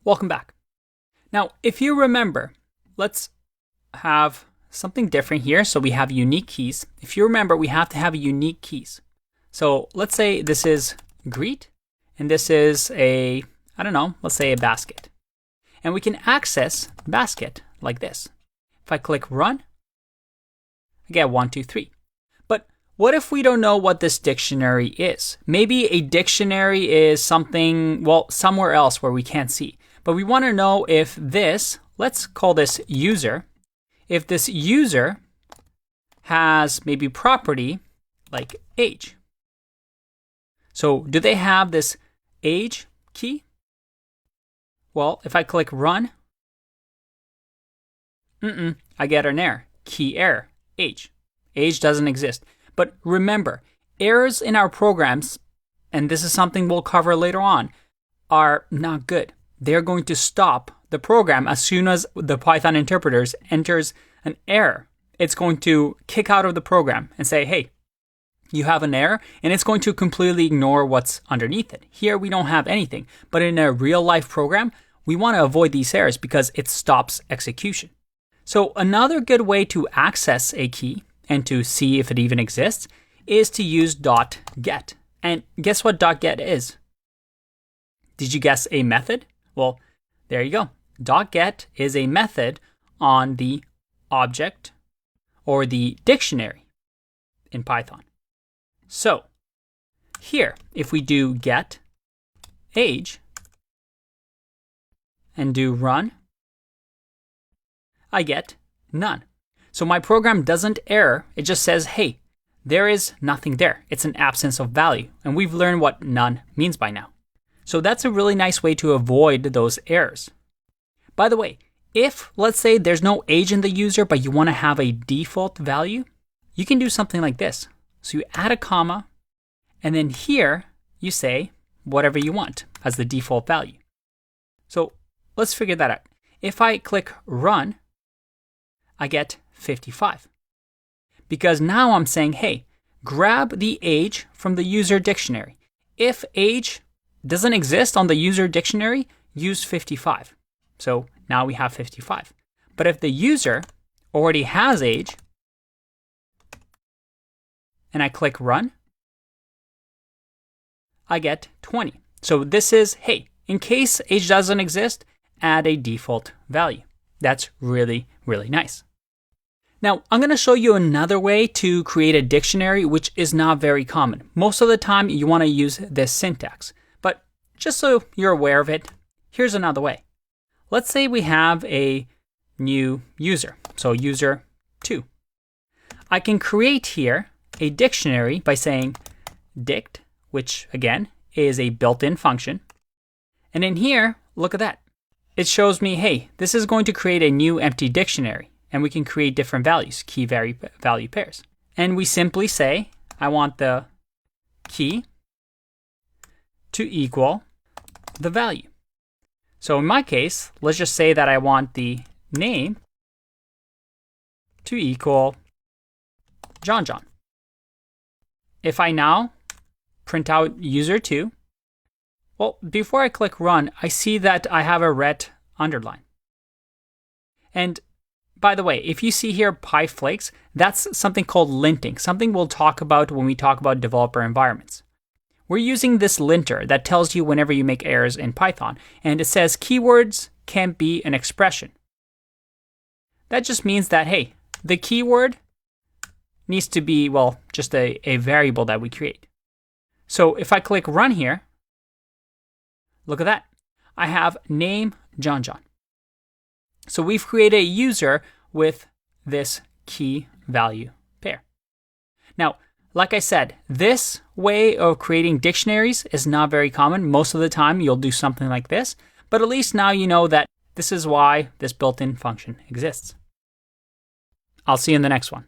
Welcome back. Now, if you remember, let's have something different here. So we have unique keys. If you remember, we have to have unique keys. So let's say this is greet, and this is a, I don't know, let's say a basket. And we can access basket like this. If I click run, I get 1, 2, 3. But what if we don't know what this dictionary is? Maybe a dictionary is something, well, somewhere else where we can't see. But we want to know if this, let's call this user, if this user has maybe property like age. So do they have this age key? Well, if I click run, I get an error. Key error, age. Age doesn't exist. But remember, errors in our programs, and this is something we'll cover later on, are not good. They're going to stop the program as soon as the Python interpreters enters an error. It's going to kick out of the program and say, hey, you have an error, and it's going to completely ignore what's underneath it. Here we don't have anything, but in a real life program, we want to avoid these errors because it stops execution. So another good way to access a key and to see if it even exists is to use .get. And guess what .get is? Did you guess a method? Well, there you go. .get is a method on the object or the dictionary in Python. So here, if we do get age and do run, I get none. So my program doesn't error. It just says, hey, there is nothing there. It's an absence of value. And we've learned what none means by now. So that's a really nice way to avoid those errors. By the way, if let's say there's no age in the user, but you want to have a default value, you can do something like this. So you add a comma, and then here you say whatever you want as the default value. So let's figure that out. If I click run, I get 55. Because now I'm saying, hey, grab the age from the user dictionary. If age doesn't exist on the user dictionary, use 55. So now we have 55. But if the user already has age, and I click run, I get 20. So this is, hey, in case age doesn't exist, add a default value. That's really, really nice. Now, I'm going to show you another way to create a dictionary, which is not very common. Most of the time, you want to use this syntax. But just so you're aware of it, here's another way. Let's say we have a new user, so user 2. I can create here a dictionary by saying dict, which again is a built-in function. And in here, look at that. It shows me, hey, this is going to create a new empty dictionary. And we can create different values, key value pairs. And we simply say, I want the key to equal the value. So in my case, let's just say that I want the name to equal John. If I now print out user 2, well, before I click run, I see that I have a red underline. And by the way, if you see here PyFlakes, that's something called linting, something we'll talk about when we talk about developer environments. We're using this linter that tells you whenever you make errors in Python, and it says keywords can be an expression. That just means that, hey, the keyword needs to be, well, just a variable that we create. So if I click run here, look at that. I have name John. So we've created a user with this key value pair. Now, like I said, this way of creating dictionaries is not very common. Most of the time, you'll do something like this, but at least now you know that this is why this built-in function exists. I'll see you in the next one.